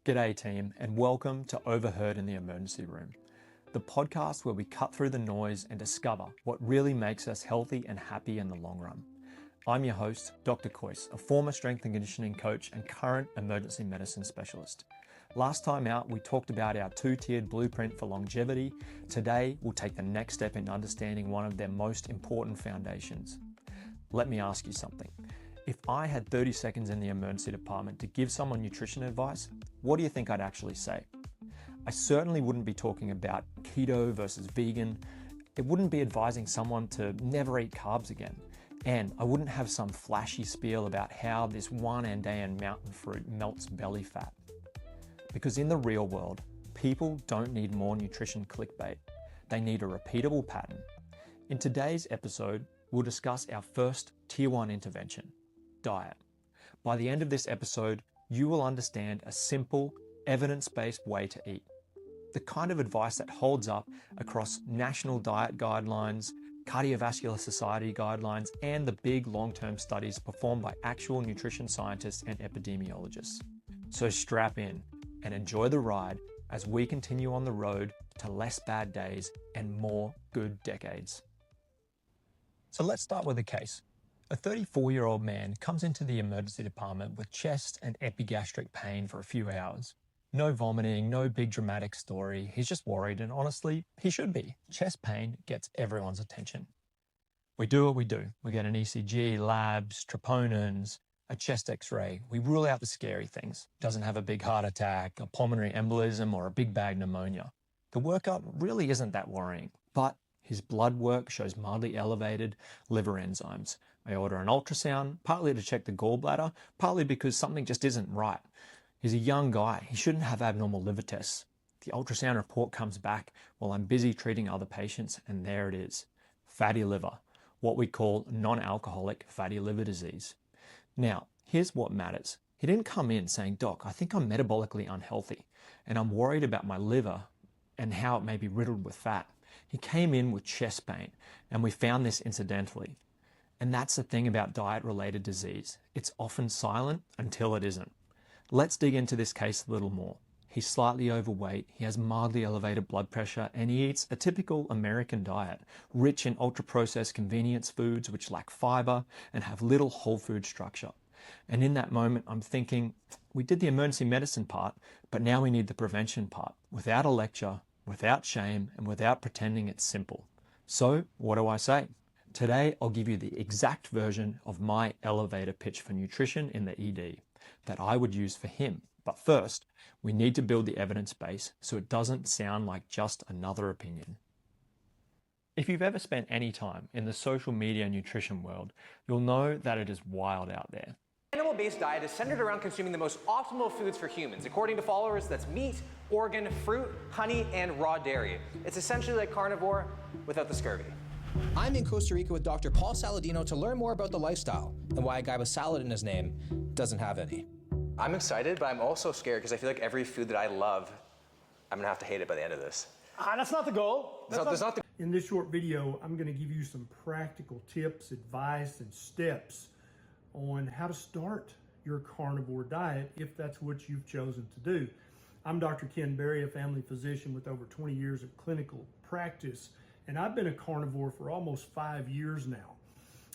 G'day team, and welcome to Overheard in the Emergency Room, the podcast where we cut through the noise and discover what really makes us healthy and happy in the long run. I'm your host, Dr. Coyce, a former strength and conditioning coach and current emergency medicine specialist. Last time out, we talked about our two-tiered blueprint for longevity. Today, we'll take the next step in understanding one of their most important foundations. Let me ask you something. If I had 30 seconds in the emergency department to give someone nutrition advice, what do you think I'd actually say? I certainly wouldn't be talking about keto versus vegan. It wouldn't be advising someone to never eat carbs again. And I wouldn't have some flashy spiel about how this one Andean mountain fruit melts belly fat. Because in the real world, people don't need more nutrition clickbait. They need a repeatable pattern. In today's episode, we'll discuss our first tier 1 intervention, diet. By the end of this episode, you will understand a simple, evidence-based way to eat. The kind of advice that holds up across national diet guidelines, cardiovascular society guidelines, and the big long-term studies performed by actual nutrition scientists and epidemiologists. So strap in and enjoy the ride as we continue on the road to less bad days and more good decades. So let's start with a case. A 34-year-old man comes into the emergency department with chest and epigastric pain for a few hours. No vomiting, no big dramatic story. He's just worried, and honestly, he should be. Chest pain gets everyone's attention. We do what we do. We get an ECG, labs, troponins, a chest x-ray. We rule out the scary things. Doesn't have a big heart attack, a pulmonary embolism, or a big bag pneumonia. The workup really isn't that worrying, but his blood work shows mildly elevated liver enzymes. I order an ultrasound, partly to check the gallbladder, partly because something just isn't right. He's a young guy. He shouldn't have abnormal liver tests. The ultrasound report comes back while I'm busy treating other patients, and there it is. Fatty liver, what we call non-alcoholic fatty liver disease. Now, here's what matters. He didn't come in saying, "Doc, I think I'm metabolically unhealthy, and I'm worried about my liver and how it may be riddled with fat." He came in with chest pain, and we found this incidentally. And that's the thing about diet-related disease. It's often silent until it isn't. Let's dig into this case a little more. He's slightly overweight, he has mildly elevated blood pressure, and he eats a typical American diet, rich in ultra-processed convenience foods which lack fiber and have little whole food structure. And in that moment, I'm thinking, we did the emergency medicine part, but now we need the prevention part, without a lecture, without shame, and without pretending it's simple. So, what do I say? Today, I'll give you the exact version of my elevator pitch for nutrition in the ED that I would use for him. But first, we need to build the evidence base so it doesn't sound like just another opinion. If you've ever spent any time in the social media nutrition world, you'll know that it is wild out there. Animal-based diet is centered around consuming the most optimal foods for humans. According to followers, that's meat, organ, fruit, honey, and raw dairy. It's essentially like carnivore without the scurvy. I'm in Costa Rica with Dr. Paul Saladino to learn more about the lifestyle and why a guy with salad in his name doesn't have any. I'm excited, but I'm also scared because I feel like every food that I love, I'm gonna have to hate it by the end of this. That's not the goal. In this short video, I'm going to give you some practical tips, advice, and steps on how to start your carnivore diet if that's what you've chosen to do. I'm Dr. Ken Berry, a family physician with over 20 years of clinical practice, and I've been a carnivore for almost 5 years now.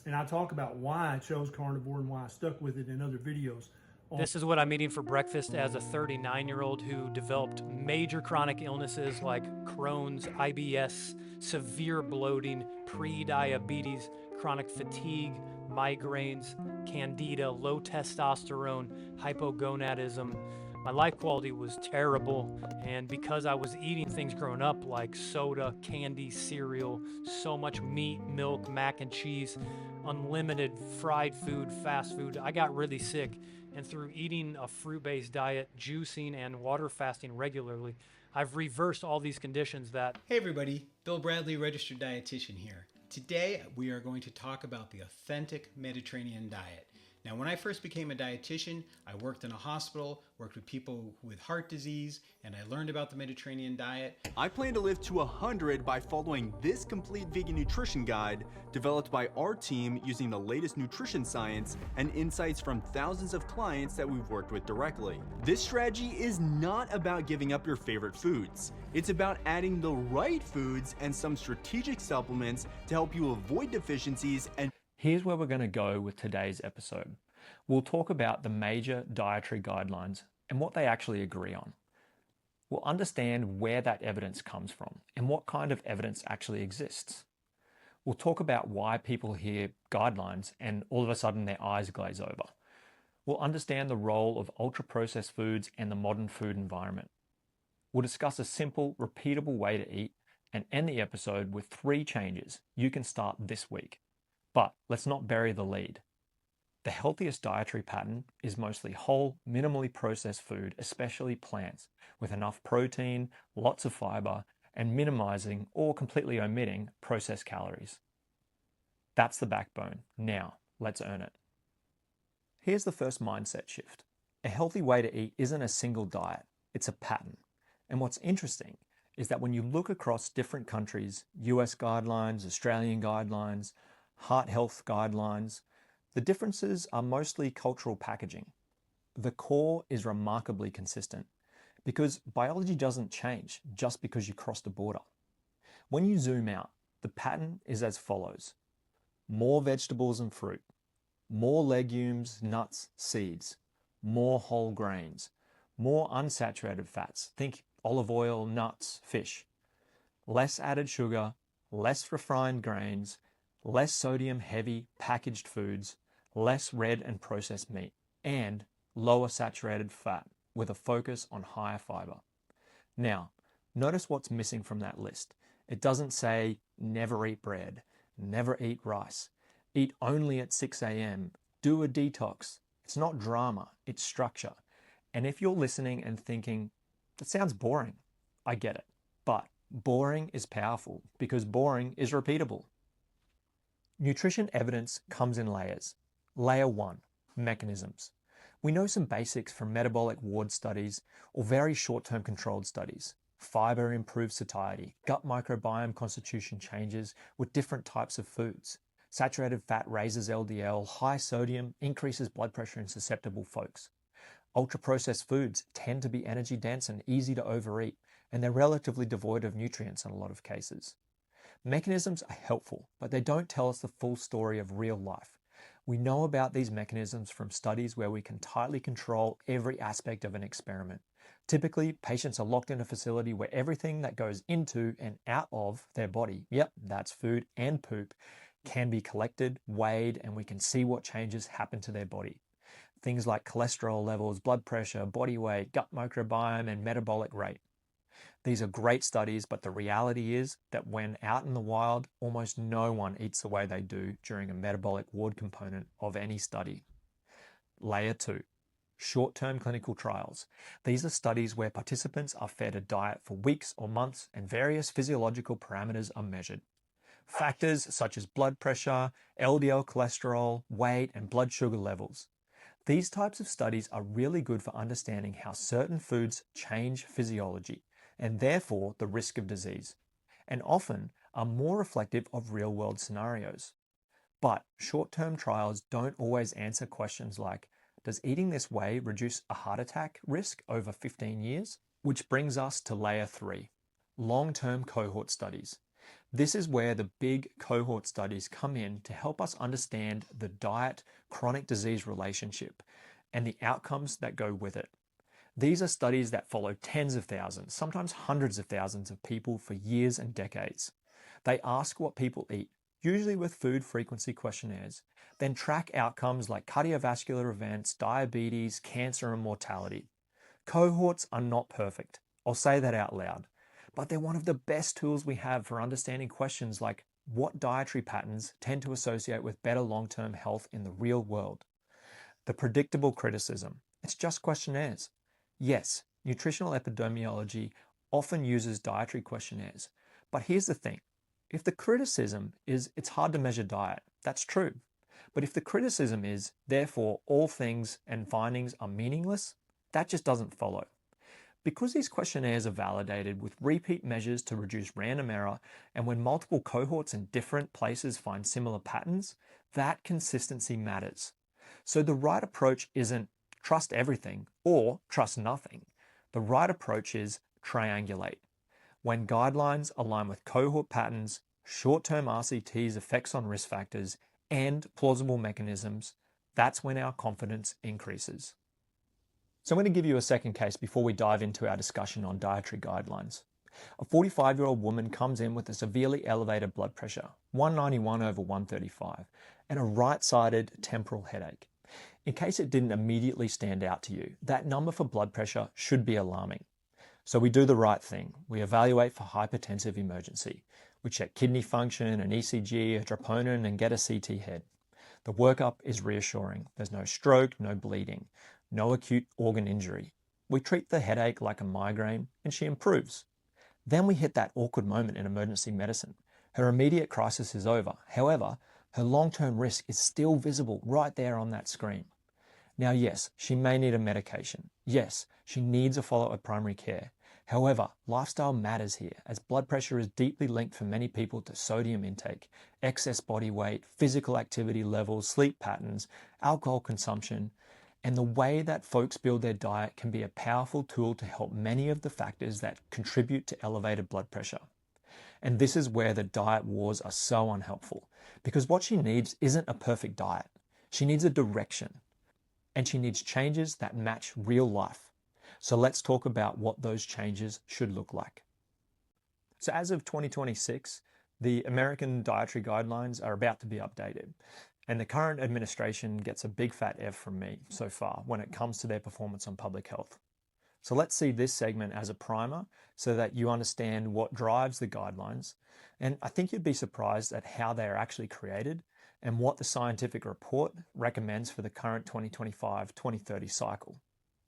And I talk about why I chose carnivore and why I stuck with it in other videos. This is what I'm eating for breakfast as a 39-year-old who developed major chronic illnesses like Crohn's, IBS, severe bloating, pre-diabetes, chronic fatigue, migraines, candida, low testosterone, hypogonadism. My life quality was terrible, and because I was eating things growing up like soda, candy, cereal, so much meat, milk, mac and cheese, unlimited fried food, fast food, I got really sick. And through eating a fruit-based diet, juicing, and water fasting regularly, I've reversed all these conditions that... Hey everybody, Bill Bradley, registered dietitian here. Today we are going to talk about the authentic Mediterranean diet. Now, when I first became a dietitian, I worked in a hospital, worked with people with heart disease, and I learned about the Mediterranean diet. I plan to live to 100 by following this complete vegan nutrition guide developed by our team using the latest nutrition science and insights from thousands of clients that we've worked with directly. This strategy is not about giving up your favorite foods. It's about adding the right foods and some strategic supplements to help you avoid deficiencies and Here's where we're going to go with today's episode. We'll talk about the major dietary guidelines and what they actually agree on. We'll understand where that evidence comes from and what kind of evidence actually exists. We'll talk about why people hear guidelines and all of a sudden their eyes glaze over. We'll understand the role of ultra-processed foods and the modern food environment. We'll discuss a simple, repeatable way to eat and end the episode with 3 changes you can start this week. But let's not bury the lead. The healthiest dietary pattern is mostly whole, minimally processed food, especially plants, with enough protein, lots of fiber, and minimizing or completely omitting processed calories. That's the backbone. Now, let's earn it. Here's the first mindset shift. A healthy way to eat isn't a single diet, it's a pattern. And what's interesting is that when you look across different countries, US guidelines, Australian guidelines, heart health guidelines, the differences are mostly cultural packaging. The core is remarkably consistent because biology doesn't change just because you cross the border. When you zoom out, the pattern is as follows. More vegetables and fruit, more legumes, nuts, seeds, more whole grains, more unsaturated fats, think olive oil, nuts, fish, less added sugar, less refined grains, less sodium heavy packaged foods, less red and processed meat, and lower saturated fat with a focus on higher fiber. Now, notice what's missing from that list. It doesn't say never eat bread, never eat rice, eat only at 6 a.m., do a detox. It's not drama, it's structure. And if you're listening and thinking, that sounds boring, I get it. But boring is powerful because boring is repeatable. Nutrition evidence comes in layers. Layer 1, mechanisms. We know some basics from metabolic ward studies or very short-term controlled studies. Fiber improves satiety, gut microbiome constitution changes with different types of foods. Saturated fat raises LDL, high sodium increases blood pressure in susceptible folks. Ultra-processed foods tend to be energy dense and easy to overeat, and they're relatively devoid of nutrients in a lot of cases. Mechanisms are helpful, but they don't tell us the full story of real life. We know about these mechanisms from studies where we can tightly control every aspect of an experiment. Typically, patients are locked in a facility where everything that goes into and out of their body, yep, that's food and poop, can be collected, weighed, and we can see what changes happen to their body. Things like cholesterol levels, blood pressure, body weight, gut microbiome, and metabolic rate. These are great studies, but the reality is that when out in the wild, almost no one eats the way they do during a metabolic ward component of any study. Layer 2, short-term clinical trials. These are studies where participants are fed a diet for weeks or months and various physiological parameters are measured. Factors such as blood pressure, LDL cholesterol, weight, and blood sugar levels. These types of studies are really good for understanding how certain foods change physiology and therefore the risk of disease, and often are more reflective of real-world scenarios. But short-term trials don't always answer questions like, does eating this way reduce a heart attack risk over 15 years? Which brings us to layer 3, long-term cohort studies. This is where the big cohort studies come in to help us understand the diet-chronic disease relationship and the outcomes that go with it. These are studies that follow tens of thousands, sometimes hundreds of thousands of people for years and decades. They ask what people eat, usually with food frequency questionnaires, then track outcomes like cardiovascular events, diabetes, cancer, and mortality. Cohorts are not perfect. I'll say that out loud. But they're one of the best tools we have for understanding questions like what dietary patterns tend to associate with better long-term health in the real world. The predictable criticism. It's just questionnaires. Yes, nutritional epidemiology often uses dietary questionnaires, but here's the thing. If the criticism is it's hard to measure diet, that's true. But if the criticism is, therefore, all things and findings are meaningless, that just doesn't follow. Because these questionnaires are validated with repeat measures to reduce random error, and when multiple cohorts in different places find similar patterns, that consistency matters. So the right approach isn't trust everything or trust nothing. The right approach is triangulate. When guidelines align with cohort patterns, short-term RCT's effects on risk factors, and plausible mechanisms, that's when our confidence increases. So I'm going to give you a second case before we dive into our discussion on dietary guidelines. A 45-year-old woman comes in with a severely elevated blood pressure, 191 over 135, and a right-sided temporal headache. In case it didn't immediately stand out to you, that number for blood pressure should be alarming. So we do the right thing. We evaluate for hypertensive emergency. We check kidney function, an ECG, a troponin, and get a CT head. The workup is reassuring. There's no stroke, no bleeding, no acute organ injury. We treat the headache like a migraine, and she improves. Then we hit that awkward moment in emergency medicine. Her immediate crisis is over. However, her long-term risk is still visible right there on that screen. Now, yes, she may need a medication. Yes, she needs a follow-up at primary care. However, lifestyle matters here, as blood pressure is deeply linked for many people to sodium intake, excess body weight, physical activity levels, sleep patterns, alcohol consumption, and the way that folks build their diet can be a powerful tool to help many of the factors that contribute to elevated blood pressure. And this is where the diet wars are so unhelpful, because what she needs isn't a perfect diet. She needs a direction, and she needs changes that match real life. So let's talk about what those changes should look like. So as of 2026, the American Dietary Guidelines are about to be updated. And the current administration gets a big fat F from me so far when it comes to their performance on public health. So let's see this segment as a primer so that you understand what drives the guidelines. And I think you'd be surprised at how they are actually created and what the scientific report recommends for the current 2025-2030 cycle.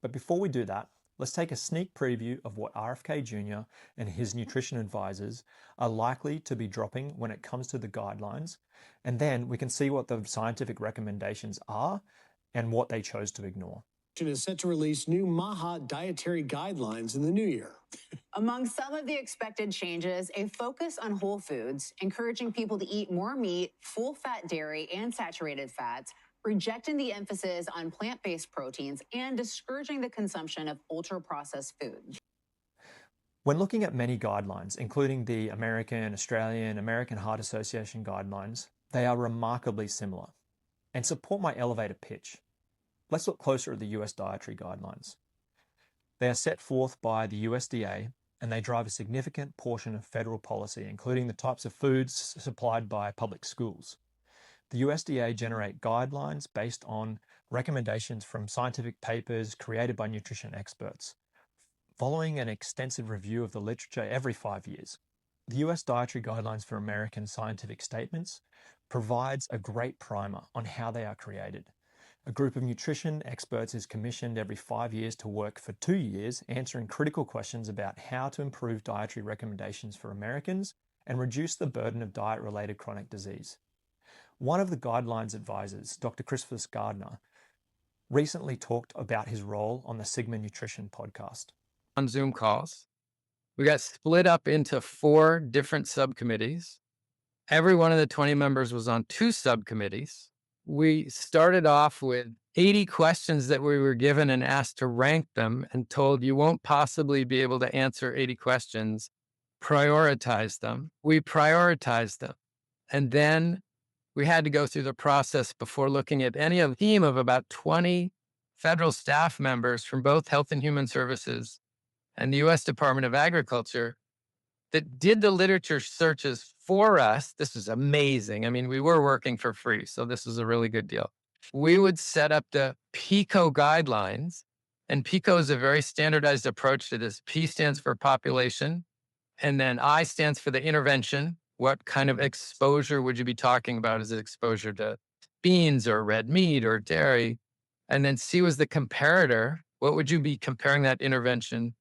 But before we do that, let's take a sneak preview of what RFK Jr. and his nutrition advisors are likely to be dropping when it comes to the guidelines, and then we can see what the scientific recommendations are and what they chose to ignore. Is set to release new MAHA dietary guidelines in the new year. Among some of the expected changes, a focus on whole foods, encouraging people to eat more meat, full-fat dairy, and saturated fats, rejecting the emphasis on plant-based proteins, and discouraging the consumption of ultra-processed foods. When looking at many guidelines, including the American, Australian, American Heart Association guidelines, they are remarkably similar and support my elevator pitch. Let's look closer at the US dietary guidelines. They are set forth by the USDA, and they drive a significant portion of federal policy, including the types of foods supplied by public schools. The USDA generate guidelines based on recommendations from scientific papers created by nutrition experts, following an extensive review of the literature every 5 years. The US Dietary Guidelines for American Scientific Statements provides a great primer on how they are created. A group of nutrition experts is commissioned every 5 years to work for 2 years answering critical questions about how to improve dietary recommendations for Americans and reduce the burden of diet-related chronic disease. One of the guidelines advisors, Dr. Christopher Gardner, recently talked about his role on the Sigma Nutrition podcast. On Zoom calls, we got split up into 4 different subcommittees. Every one of the 20 members was on 2 subcommittees. We started off with 80 questions that we were given and asked to rank them and told you won't possibly be able to answer 80 questions. Prioritize them. We prioritized them. And then we had to go through the process before looking at any of a team of about 20 federal staff members from both Health and Human Services and the U.S. Department of Agriculture that did the literature searches for us. This is amazing. I mean, we were working for free, so this is a really good deal. We would set up the PICO guidelines, and PICO is a very standardized approach to this. P stands for population, and then I stands for the intervention. What kind of exposure would you be talking about? Is it exposure to beans or red meat or dairy? And then C was the comparator. What would you be comparing that intervention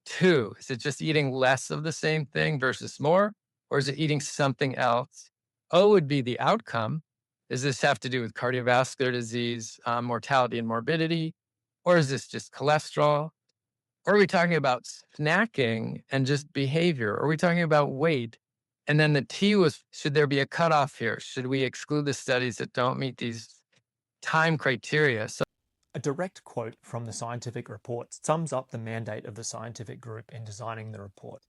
to? Is it just eating less of the same thing versus more? Or is it eating something else? O would be the outcome. Does this have to do with cardiovascular disease, mortality and morbidity? Or is this just cholesterol? Or are we talking about snacking and just behavior? Or are we talking about weight? And then the T was, should there be a cutoff here? Should we exclude the studies that don't meet these time criteria? So a direct quote from the scientific report sums up the mandate of the scientific group in designing the report.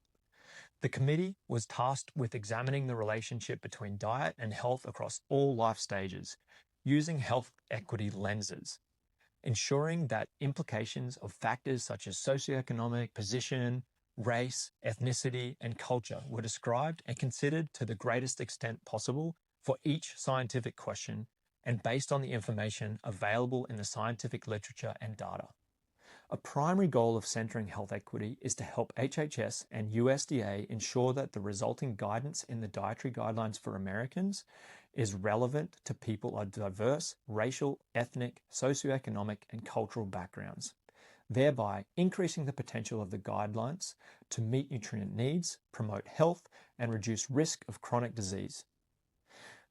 The committee was tasked with examining the relationship between diet and health across all life stages, using health equity lenses, ensuring that implications of factors such as socioeconomic position, race, ethnicity, and culture were described and considered to the greatest extent possible for each scientific question and based on the information available in the scientific literature and data. A primary goal of centering health equity is to help HHS and USDA ensure that the resulting guidance in the dietary guidelines for Americans is relevant to people of diverse racial, ethnic, socioeconomic, and cultural backgrounds, thereby increasing the potential of the guidelines to meet nutrient needs, promote health, and reduce risk of chronic disease.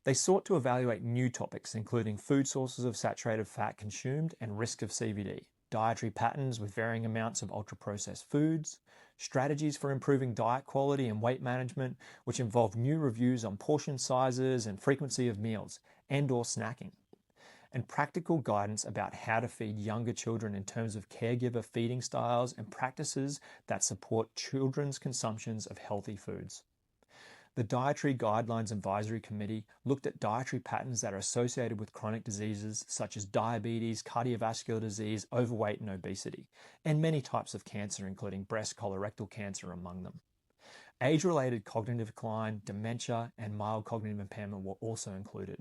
They sought to evaluate new topics, including food sources of saturated fat consumed and risk of CVD, dietary patterns with varying amounts of ultra-processed foods, strategies for improving diet quality and weight management, which involve new reviews on portion sizes and frequency of meals and/or snacking, and practical guidance about how to feed younger children in terms of caregiver feeding styles and practices that support children's consumptions of healthy foods. The Dietary Guidelines Advisory Committee looked at dietary patterns that are associated with chronic diseases such as diabetes, cardiovascular disease, overweight, and obesity, and many types of cancer, including breast, colorectal cancer among them. Age-related cognitive decline, dementia, and mild cognitive impairment were also included.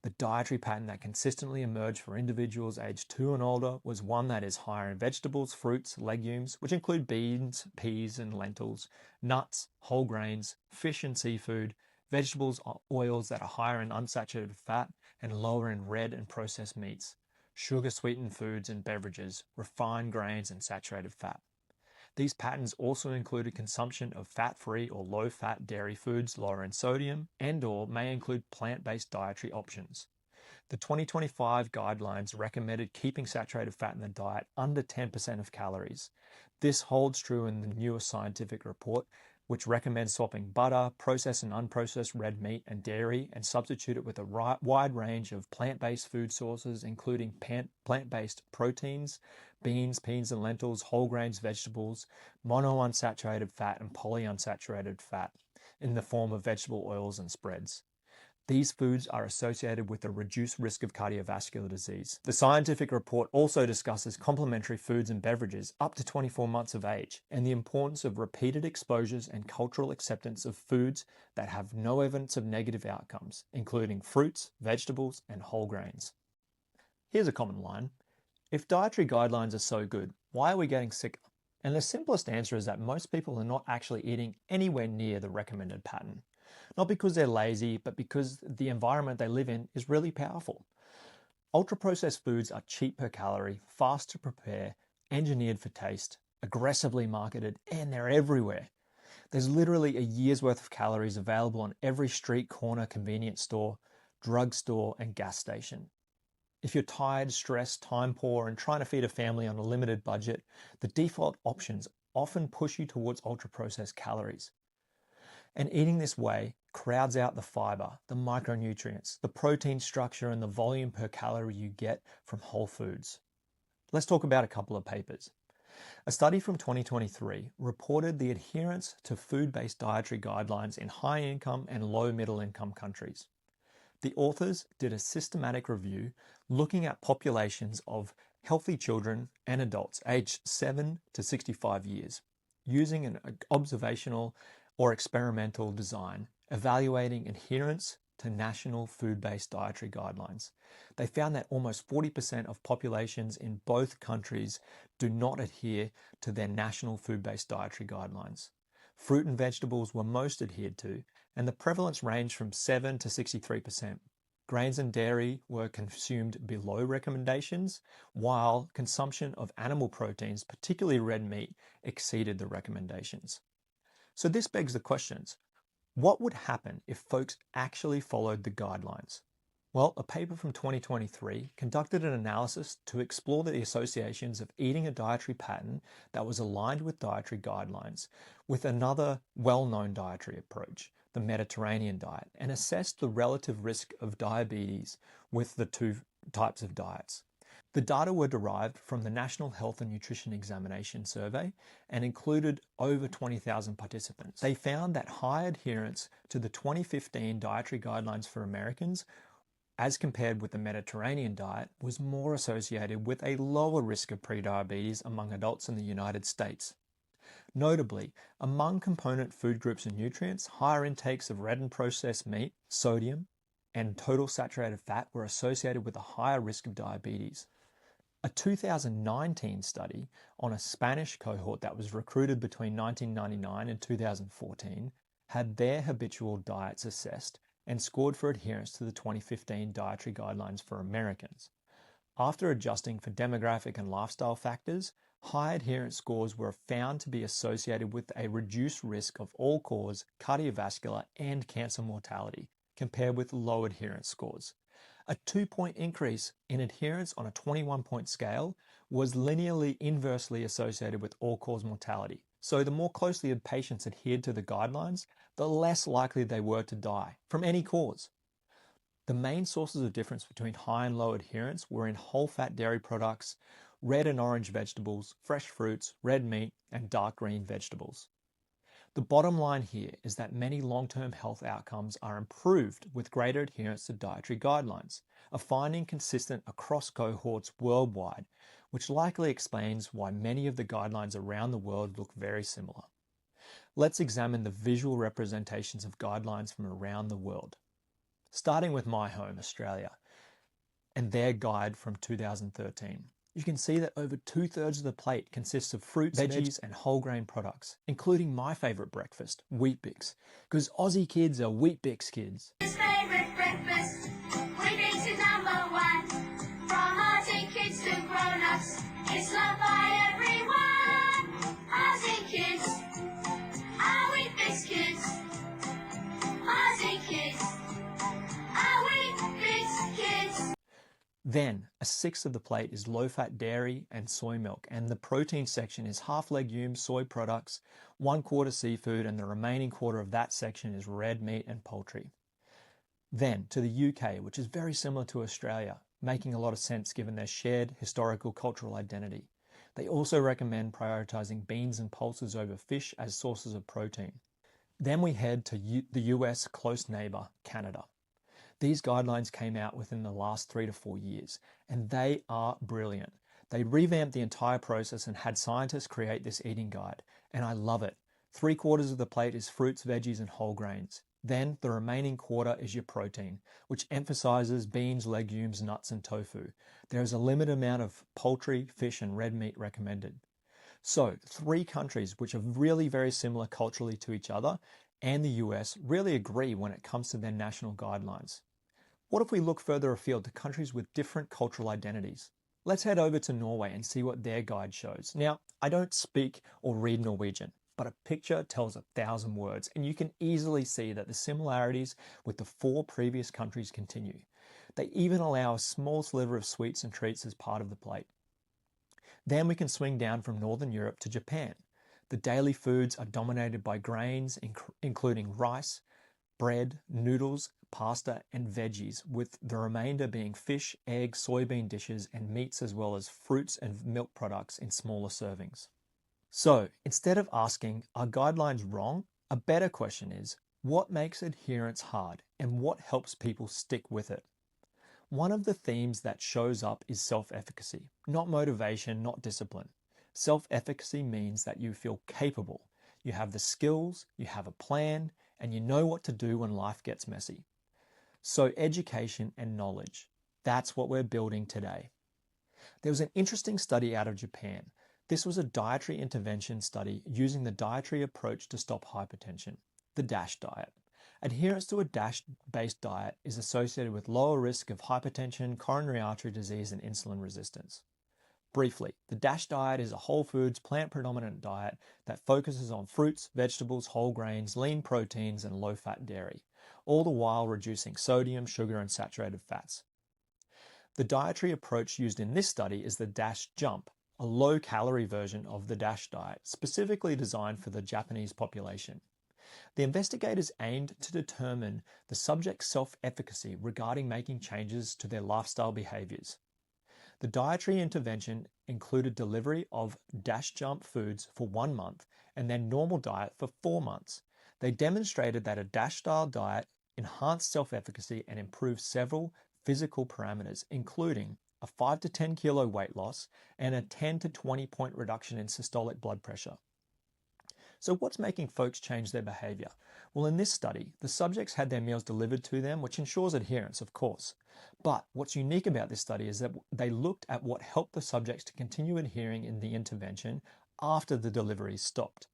The dietary pattern that consistently emerged for individuals aged 2 and older was one that is higher in vegetables, fruits, legumes, which include beans, peas, and lentils, nuts, whole grains, fish and seafood, vegetables, oils that are higher in unsaturated fat and lower in red and processed meats, sugar-sweetened foods and beverages, refined grains, and saturated fat. These patterns also included consumption of fat-free or low-fat dairy foods lower in sodium and/or may include plant-based dietary options. The 2025 guidelines recommended keeping saturated fat in the diet under 10% of calories. This holds true in the newest scientific report, which recommends swapping butter, processed and unprocessed red meat, and dairy, and substitute it with a wide range of plant-based food sources, including plant-based proteins, beans, peas and lentils, whole grains, vegetables, monounsaturated fat, and polyunsaturated fat in the form of vegetable oils and spreads. These foods are associated with a reduced risk of cardiovascular disease. The scientific report also discusses complementary foods and beverages up to 24 months of age and the importance of repeated exposures and cultural acceptance of foods that have no evidence of negative outcomes, including fruits, vegetables, and whole grains. Here's a common line. If dietary guidelines are so good, why are we getting sicker? And the simplest answer is that most people are not actually eating anywhere near the recommended pattern. Not because they're lazy, but because the environment they live in is really powerful. Ultra-processed foods are cheap per calorie, fast to prepare, engineered for taste, aggressively marketed, and they're everywhere. There's literally a year's worth of calories available on every street corner convenience store, drugstore, and gas station. If you're tired, stressed, time poor, and trying to feed a family on a limited budget, the default options often push you towards ultra-processed calories. And eating this way crowds out the fiber, the micronutrients, the protein structure, and the volume per calorie you get from whole foods. Let's talk about a couple of papers. A study from 2023 reported the adherence to food-based dietary guidelines in high-income and low-middle-income countries. The authors did a systematic review looking at populations of healthy children and adults aged 7 to 65 years, using an observational or experimental design, evaluating adherence to national food-based dietary guidelines. They found that almost 40% of populations in both countries do not adhere to their national food-based dietary guidelines. Fruit and vegetables were most adhered to, and the prevalence ranged from 7 to 63%. Grains and dairy were consumed below recommendations, while consumption of animal proteins, particularly red meat, exceeded the recommendations. So this begs the questions, what would happen if folks actually followed the guidelines? Well, a paper from 2023 conducted an analysis to explore the associations of eating a dietary pattern that was aligned with dietary guidelines with another well-known dietary approach, the Mediterranean diet, and assessed the relative risk of diabetes with the two types of diets. The data were derived from the National Health and Nutrition Examination Survey and included over 20,000 participants. They found that high adherence to the 2015 dietary guidelines for Americans as compared with the Mediterranean diet was more associated with a lower risk of prediabetes among adults in the United States. Notably, among component food groups and nutrients, higher intakes of red and processed meat, sodium, and total saturated fat were associated with a higher risk of diabetes. A 2019 study on a Spanish cohort that was recruited between 1999 and 2014 had their habitual diets assessed and scored for adherence to the 2015 dietary guidelines for Americans. After adjusting for demographic and lifestyle factors, high adherence scores were found to be associated with a reduced risk of all-cause cardiovascular and cancer mortality compared with low adherence scores. A 2-point increase in adherence on a 21-point scale was linearly inversely associated with all-cause mortality. So the more closely patients adhered to the guidelines, the less likely they were to die from any cause. The main sources of difference between high and low adherence were in whole-fat dairy products, red and orange vegetables, fresh fruits, red meat, and dark green vegetables. The bottom line here is that many long-term health outcomes are improved with greater adherence to dietary guidelines, a finding consistent across cohorts worldwide, which likely explains why many of the guidelines around the world look very similar. Let's examine the visual representations of guidelines from around the world. Starting with my home, Australia, and their guide from 2013. You can see that over 2/3 of the plate consists of fruits, veggies, and whole grain products, including my favorite breakfast, Wheat Bix, because Aussie kids are Wheat Bix kids. His favorite breakfast, Wheat Bix is #1. From Aussie kids to grown-ups, it's loved by everyone. Aussie kids, our Wheat Bix kids. Aussie kids, our Wheat Bix kids. Then, a sixth of the plate is low-fat dairy and soy milk, and the protein section is half legumes, soy products, 1/4 seafood, and the remaining quarter of that section is red meat and poultry. Then, to the UK, which is very similar to Australia, making a lot of sense given their shared historical cultural identity. They also recommend prioritizing beans and pulses over fish as sources of protein. Then we head to the US close neighbor, Canada. These guidelines came out within the last 3 to 4 years, and they are brilliant. They revamped the entire process and had scientists create this eating guide, and I love it. 3/4 of the plate is fruits, veggies, and whole grains. Then the remaining quarter is your protein, which emphasizes beans, legumes, nuts, and tofu. There is a limited amount of poultry, fish, and red meat recommended. So 3 countries which are really very similar culturally to each other, and the US really agree when it comes to their national guidelines. What if we look further afield to countries with different cultural identities? Let's head over to Norway and see what their guide shows. Now, I don't speak or read Norwegian, but a picture tells 1,000 words, and you can easily see that the similarities with the 4 previous countries continue. They even allow a small sliver of sweets and treats as part of the plate. Then we can swing down from Northern Europe to Japan. The daily foods are dominated by grains, including rice, bread, noodles, pasta, and veggies, with the remainder being fish, egg, soybean dishes, and meats, as well as fruits and milk products in smaller servings. So, instead of asking, are guidelines wrong? A better question is, what makes adherence hard, and what helps people stick with it? One of the themes that shows up is self-efficacy, not motivation, not discipline. Self-efficacy means that you feel capable, you have the skills, you have a plan, and you know what to do when life gets messy. So education and knowledge, that's what we're building today. There was an interesting study out of Japan. This was a dietary intervention study using the dietary approach to stop hypertension, the DASH diet. Adherence to a DASH-based diet is associated with lower risk of hypertension, coronary artery disease, and insulin resistance. Briefly, the DASH diet is a whole foods, plant-predominant diet that focuses on fruits, vegetables, whole grains, lean proteins, and low-fat dairy. all the while reducing sodium, sugar, and saturated fats. The dietary approach used in this study is the DASH Jump, a low-calorie version of the DASH diet, specifically designed for the Japanese population. The investigators aimed to determine the subject's self-efficacy regarding making changes to their lifestyle behaviors. The dietary intervention included delivery of DASH Jump foods for 1 month and then normal diet for 4 months. They demonstrated that a DASH-style diet enhanced self-efficacy and improved several physical parameters, including a 5 to 10 kilo weight loss and a 10 to 20 point reduction in systolic blood pressure. So what's making folks change their behavior? Well, in this study, the subjects had their meals delivered to them, which ensures adherence, of course. But what's unique about this study is that they looked at what helped the subjects to continue adhering in the intervention after the delivery stopped.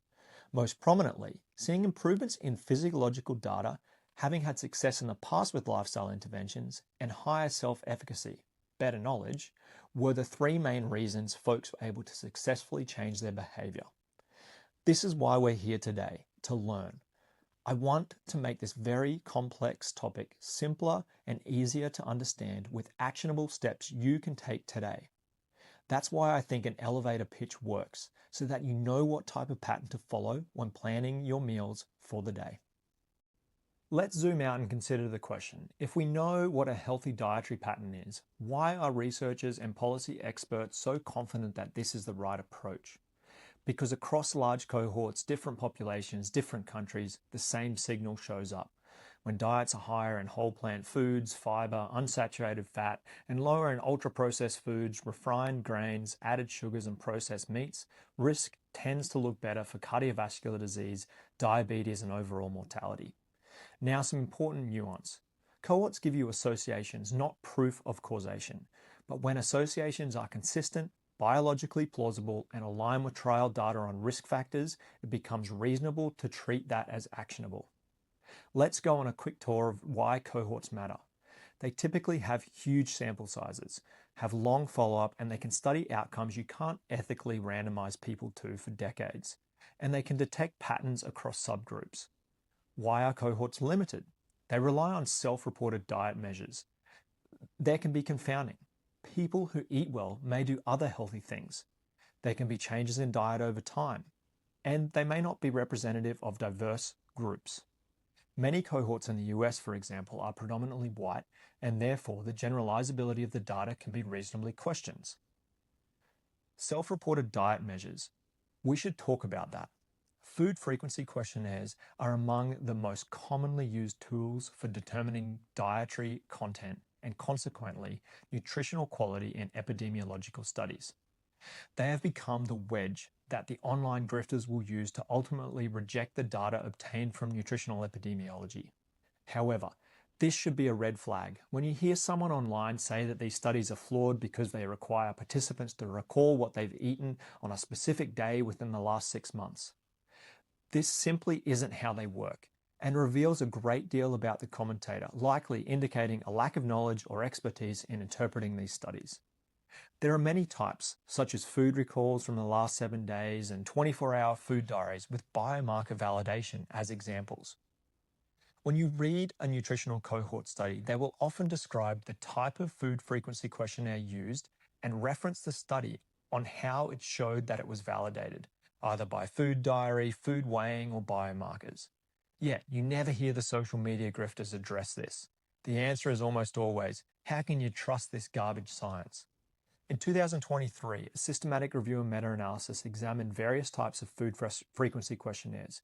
Most prominently, seeing improvements in physiological data, having had success in the past with lifestyle interventions, and higher self-efficacy, better knowledge, were the 3 main reasons folks were able to successfully change their behavior. This is why we're here today, to learn. I want to make this very complex topic simpler and easier to understand with actionable steps you can take today. That's why I think an elevator pitch works, so that you know what type of pattern to follow when planning your meals for the day. Let's zoom out and consider the question. If we know what a healthy dietary pattern is, why are researchers and policy experts so confident that this is the right approach? Because across large cohorts, different populations, different countries, the same signal shows up. When diets are higher in whole plant foods, fiber, unsaturated fat, and lower in ultra-processed foods, refined grains, added sugars, and processed meats, risk tends to look better for cardiovascular disease, diabetes, and overall mortality. Now, some important nuance. Cohorts give you associations, not proof of causation. But when associations are consistent, biologically plausible, and align with trial data on risk factors, it becomes reasonable to treat that as actionable. Let's go on a quick tour of why cohorts matter. They typically have huge sample sizes, have long follow-up, and they can study outcomes you can't ethically randomize people to for decades. And they can detect patterns across subgroups. Why are cohorts limited? They rely on self-reported diet measures. They can be confounding. People who eat well may do other healthy things. There can be changes in diet over time, and they may not be representative of diverse groups. Many cohorts in the US, for example, are predominantly white, and therefore the generalizability of the data can be reasonably questioned. Self-reported diet measures. We should talk about that. Food frequency questionnaires are among the most commonly used tools for determining dietary content and consequently nutritional quality in epidemiological studies. They have become the wedge that the online grifters will use to ultimately reject the data obtained from nutritional epidemiology. However, this should be a red flag. When you hear someone online say that these studies are flawed because they require participants to recall what they've eaten on a specific day within the last 6 months. This simply isn't how they work and reveals a great deal about the commentator, likely indicating a lack of knowledge or expertise in interpreting these studies. There are many types, such as food recalls from the last 7 days and 24-hour food diaries with biomarker validation as examples. When you read a nutritional cohort study, they will often describe the type of food frequency questionnaire used and reference the study on how it showed that it was validated, either by food diary, food weighing, or biomarkers. Yet, you never hear the social media grifters address this. The answer is almost always, how can you trust this garbage science? In 2023, a systematic review and meta-analysis examined various types of food frequency questionnaires,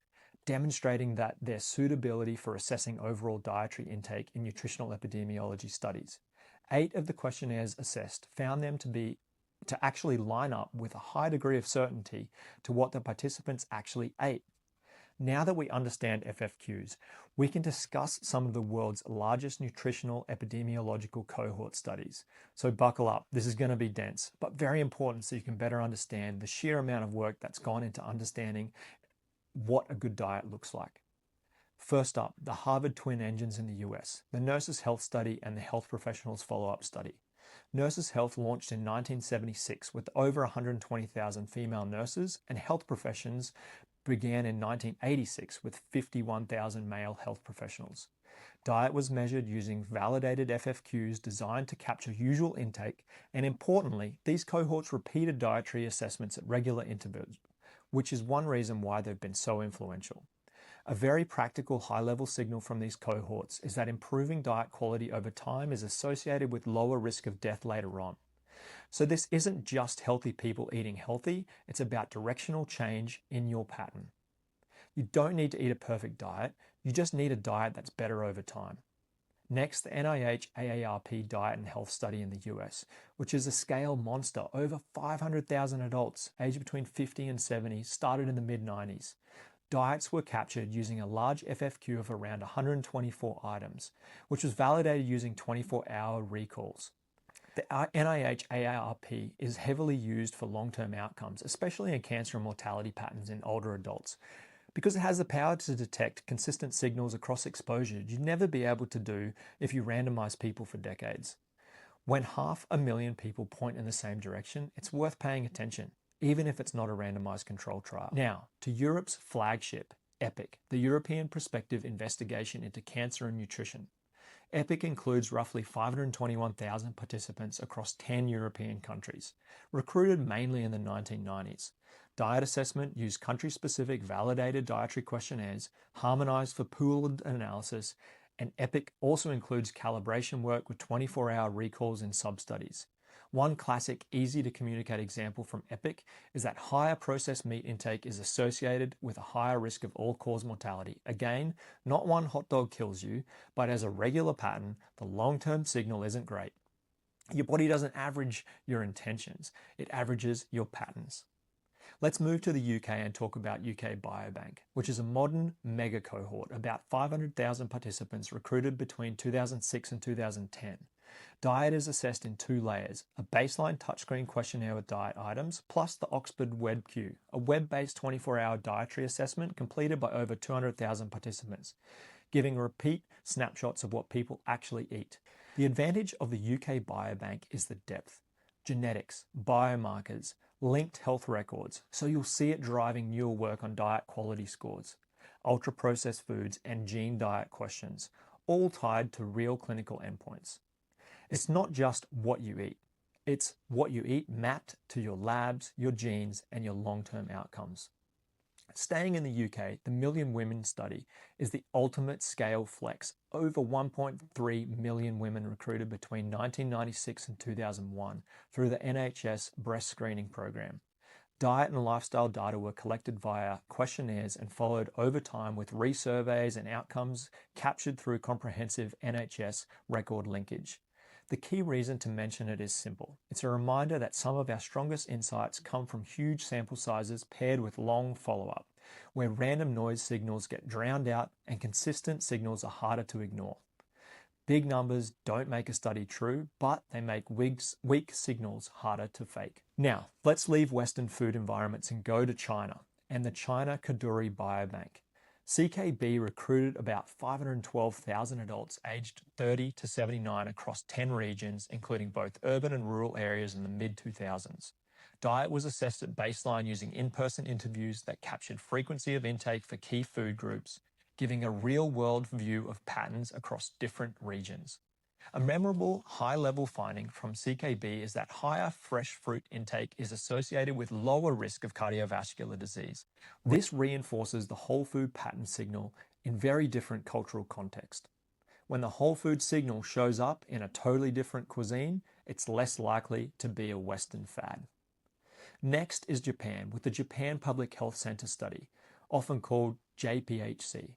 demonstrating that their suitability for assessing overall dietary intake in nutritional epidemiology studies. 8 of the questionnaires assessed found them to actually line up with a high degree of certainty to what the participants actually ate. Now that we understand FFQs, we can discuss some of the world's largest nutritional epidemiological cohort studies. So buckle up, this is going to be dense, but very important so you can better understand the sheer amount of work that's gone into understanding what a good diet looks like. First up, the Harvard twin engines in the US, the Nurses' Health Study and the Health Professionals Follow-Up Study. Nurses' Health launched in 1976 with over 120,000 female nurses, and health professions began in 1986 with 51,000 male health professionals. Diet was measured using validated FFQs designed to capture usual intake, and importantly, these cohorts repeated dietary assessments at regular intervals, which is one reason why they've been so influential. A very practical high-level signal from these cohorts is that improving diet quality over time is associated with lower risk of death later on. So this isn't just healthy people eating healthy, it's about directional change in your pattern. You don't need to eat a perfect diet, you just need a diet that's better over time. Next, the NIH AARP Diet and Health Study in the US, which is a scale monster. Over 500,000 adults aged between 50 and 70 started in the mid-90s. Diets were captured using a large FFQ of around 124 items, which was validated using 24-hour recalls. The NIH AARP is heavily used for long-term outcomes, especially in cancer and mortality patterns in older adults, because it has the power to detect consistent signals across exposure you'd never be able to do if you randomize people for decades. When 500,000 people point in the same direction, it's worth paying attention, even if it's not a randomized controlled trial. Now, to Europe's flagship, EPIC, the European Prospective Investigation into Cancer and Nutrition. EPIC includes roughly 521,000 participants across 10 European countries, recruited mainly in the 1990s. Diet assessment used country-specific validated dietary questionnaires, harmonized for pooled analysis, and EPIC also includes calibration work with 24-hour recalls in sub-studies. One classic, easy-to-communicate example from EPIC is that higher processed meat intake is associated with a higher risk of all-cause mortality. Again, not one hot dog kills you, but as a regular pattern, the long-term signal isn't great. Your body doesn't average your intentions, it averages your patterns. Let's move to the UK and talk about UK Biobank, which is a modern mega cohort, about 500,000 participants recruited between 2006 and 2010. Diet is assessed in two layers, a baseline touchscreen questionnaire with diet items, plus the Oxford WebQ, a web-based 24-hour dietary assessment completed by over 200,000 participants, giving repeat snapshots of what people actually eat. The advantage of the UK Biobank is the depth. Genetics, biomarkers, linked health records, so you'll see it driving newer work on diet quality scores, ultra-processed foods, and gene diet questions, all tied to real clinical endpoints. It's not just what you eat, it's what you eat mapped to your labs, your genes, and your long-term outcomes. Staying in the UK, the Million Women study is the ultimate scale flex. Over 1.3 million women recruited between 1996 and 2001 through the NHS breast screening program. Diet and lifestyle data were collected via questionnaires and followed over time with resurveys and outcomes captured through comprehensive NHS record linkage. The key reason to mention it is simple. It's a reminder that some of our strongest insights come from huge sample sizes paired with long follow-up, where random noise signals get drowned out and consistent signals are harder to ignore. Big numbers don't make a study true, but they make weak signals harder to fake. Now, let's leave Western food environments and go to China and the China Kadoorie Biobank. CKB recruited about 512,000 adults aged 30 to 79 across 10 regions, including both urban and rural areas in the mid-2000s. Diet was assessed at baseline using in-person interviews that captured frequency of intake for key food groups, giving a real-world view of patterns across different regions. A memorable high-level finding from CKB is that higher fresh fruit intake is associated with lower risk of cardiovascular disease. This reinforces the whole food pattern signal in very different cultural context. When the whole food signal shows up in a totally different cuisine, it's less likely to be a Western fad. Next is Japan, with the Japan Public Health Center study, often called JPHC.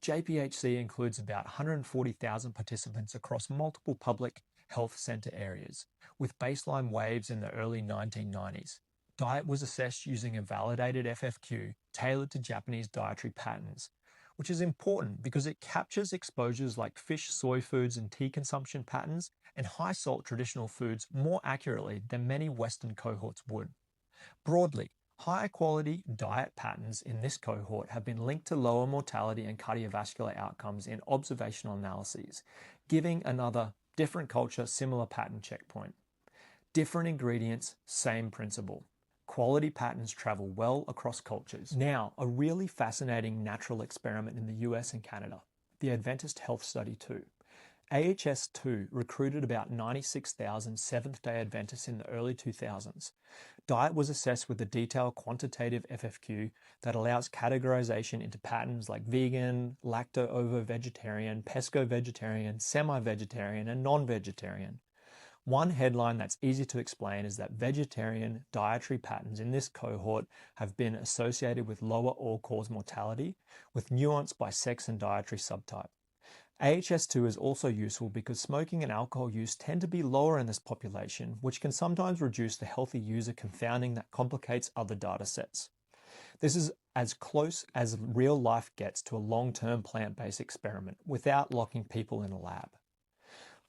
JPHC includes about 140,000 participants across multiple public health center areas, with baseline waves in the early 1990s. Diet was assessed using a validated FFQ tailored to Japanese dietary patterns, which is important because it captures exposures like fish, soy foods, and tea consumption patterns and high-salt traditional foods more accurately than many Western cohorts would. Broadly, higher quality diet patterns in this cohort have been linked to lower mortality and cardiovascular outcomes in observational analyses, giving another different culture, similar pattern checkpoint. Different ingredients, same principle. Quality patterns travel well across cultures. Now, a really fascinating natural experiment in the US and Canada. the Adventist Health Study 2. AHS2 recruited about 96,000 Seventh-day Adventists in the early 2000s. Diet was assessed with a detailed quantitative FFQ that allows categorization into patterns like vegan, lacto-ovo-vegetarian, pesco-vegetarian, semi-vegetarian, and non-vegetarian. One headline that's easy to explain is that vegetarian dietary patterns in this cohort have been associated with lower all-cause mortality, with nuance by sex and dietary subtype. AHS2 is also useful because smoking and alcohol use tend to be lower in this population, which can sometimes reduce the healthy user confounding that complicates other data sets. This is as close as real life gets to a long-term plant-based experiment without locking people in a lab.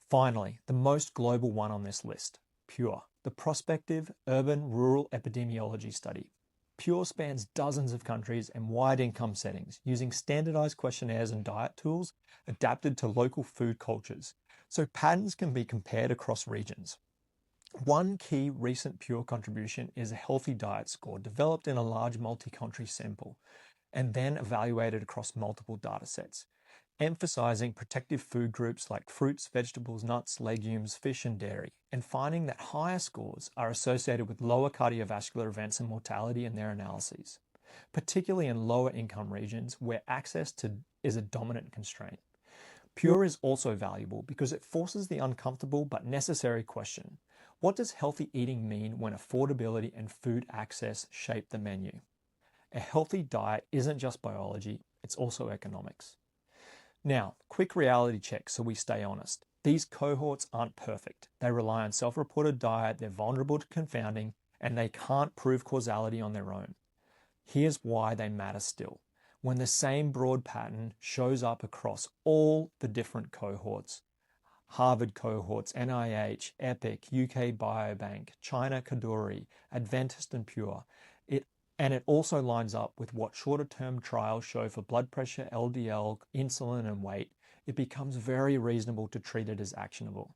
Finally, the most global one on this list, PURE, the prospective urban-rural epidemiology study. PURE spans dozens of countries and wide income settings using standardized questionnaires and diet tools adapted to local food cultures, so patterns can be compared across regions. One key recent PURE contribution is a healthy diet score developed in a large multi-country sample and then evaluated across multiple data sets, emphasizing protective food groups like fruits, vegetables, nuts, legumes, fish, and dairy, and finding that higher scores are associated with lower cardiovascular events and mortality in their analyses, particularly in lower income regions where access is a dominant constraint. PURE is also valuable because it forces the uncomfortable but necessary question: what does healthy eating mean when affordability and food access shape the menu? A healthy diet isn't just biology, it's also economics. Now, quick reality check so we stay honest. These cohorts aren't perfect. They rely on self-reported diet, they're vulnerable to confounding, and they can't prove causality on their own. Here's why they matter still. When the same broad pattern shows up across all the different cohorts, Harvard cohorts, NIH, EPIC, UK Biobank, China Kadoorie, Adventist and PURE, it also lines up with what shorter-term trials show for blood pressure, LDL, insulin, and weight, it becomes very reasonable to treat it as actionable.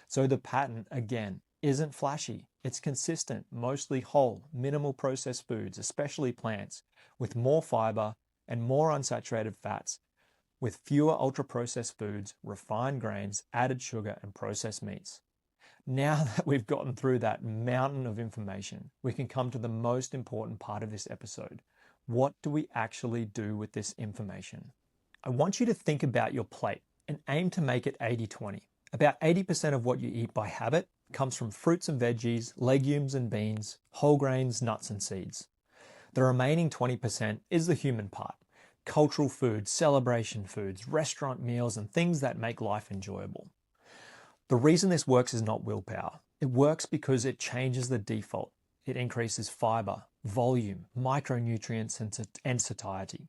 So the pattern, again, isn't flashy. It's consistent, mostly whole, minimal processed foods, especially plants, with more fiber and more unsaturated fats, with fewer ultra-processed foods, refined grains, added sugar, and processed meats. Now that we've gotten through that mountain of information, we can come to the most important part of this episode. What do we actually do with this information? I want you to think about your plate and aim to make it 80-20. About 80% of what you eat by habit comes from fruits and veggies, legumes and beans, whole grains, nuts and seeds. The remaining 20% is the human part: cultural foods, celebration foods, restaurant meals, and things that make life enjoyable. The reason this works is not willpower. It works because it changes the default. It increases fiber, volume, micronutrients, and satiety.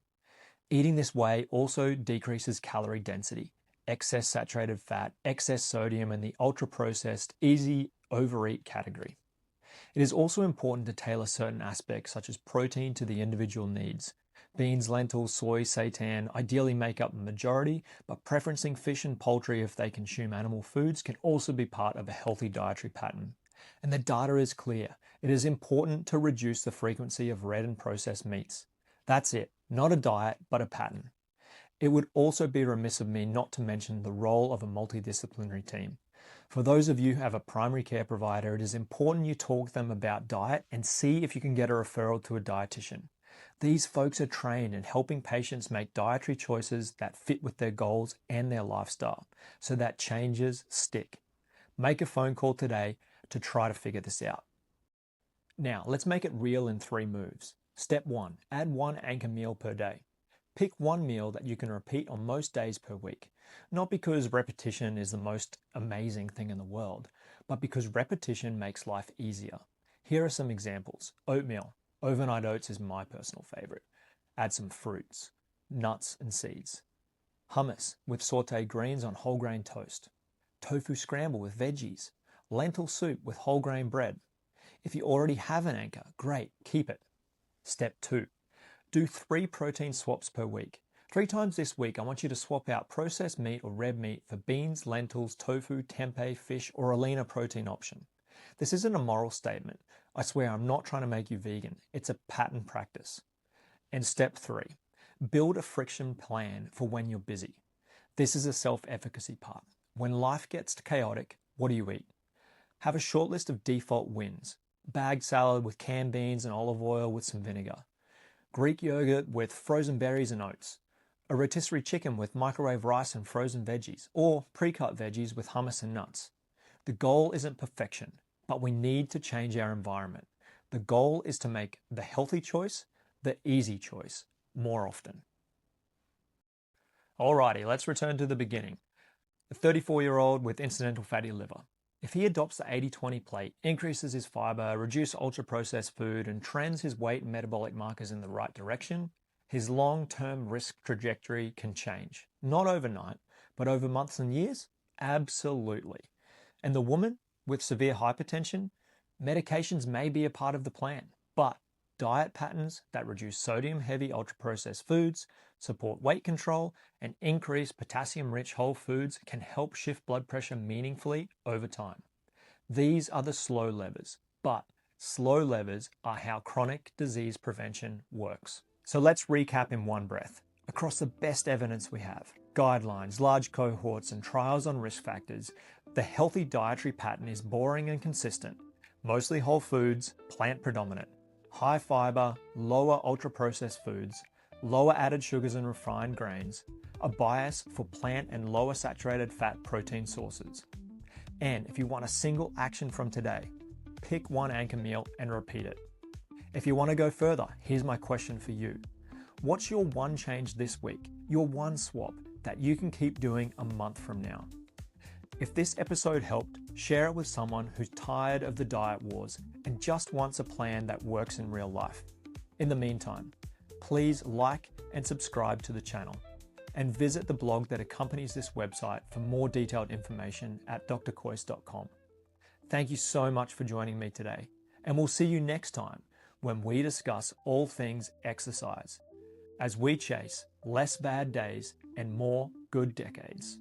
Eating this way also decreases calorie density, excess saturated fat, excess sodium, and the ultra-processed, easy overeat category. It is also important to tailor certain aspects such as protein to the individual needs. Beans, lentils, soy, seitan ideally make up the majority, but preferencing fish and poultry if they consume animal foods can also be part of a healthy dietary pattern. And the data is clear. It is important to reduce the frequency of red and processed meats. That's it, not a diet, but a pattern. It would also be remiss of me not to mention the role of a multidisciplinary team. For those of you who have a primary care provider, it is important you talk to them about diet and see if you can get a referral to a dietitian. These folks are trained in helping patients make dietary choices that fit with their goals and their lifestyle, so that changes stick. Make a phone call today to try to figure this out. Now, let's make it real in 3 moves. Step 1, add 1 anchor meal per day. Pick 1 meal that you can repeat on most days per week, not because repetition is the most amazing thing in the world, but because repetition makes life easier. Here are some examples. Oatmeal. Overnight oats is my personal favorite. Add some fruits, nuts and seeds. Hummus with sauteed greens on whole grain toast. Tofu scramble with veggies. Lentil soup with whole grain bread. If you already have an anchor, great, keep it. Step 2, do 3 protein swaps per week. 3 times this week, I want you to swap out processed meat or red meat for beans, lentils, tofu, tempeh, fish, or a leaner protein option. This isn't a moral statement. I swear I'm not trying to make you vegan. It's a pattern practice. And step 3, build a friction plan for when you're busy. This is a self-efficacy part. When life gets chaotic, what do you eat? Have a short list of default wins. Bagged salad with canned beans and olive oil with some vinegar. Greek yogurt with frozen berries and oats. A rotisserie chicken with microwave rice and frozen veggies, or pre-cut veggies with hummus and nuts. The goal isn't perfection, but we need to change our environment. The goal is to make the healthy choice the easy choice more often. Alrighty, let's return to the beginning. A 34-year-old with incidental fatty liver. If he adopts the 80-20 plate, increases his fiber, reduces ultra-processed food, and trends his weight and metabolic markers in the right direction, his long-term risk trajectory can change. Not overnight, but over months and years? Absolutely. And the woman with severe hypertension, medications may be a part of the plan, but diet patterns that reduce sodium-heavy ultra-processed foods, support weight control, and increase potassium-rich whole foods can help shift blood pressure meaningfully over time. These are the slow levers, but slow levers are how chronic disease prevention works. So let's recap in one breath. Across the best evidence we have, guidelines, large cohorts, and trials on risk factors, the healthy dietary pattern is boring and consistent, mostly whole foods, plant predominant, high fiber, lower ultra-processed foods, lower added sugars and refined grains, a bias for plant and lower saturated fat protein sources. And if you want a single action from today, pick one anchor meal and repeat it. If you want to go further, here's my question for you. What's your one change this week, your one swap that you can keep doing a month from now? If this episode helped, share it with someone who's tired of the diet wars and just wants a plan that works in real life. In the meantime, please like and subscribe to the channel and visit the blog that accompanies this website for more detailed information at drkois.com. Thank you so much for joining me today, and we'll see you next time when we discuss all things exercise as we chase less bad days and more good decades.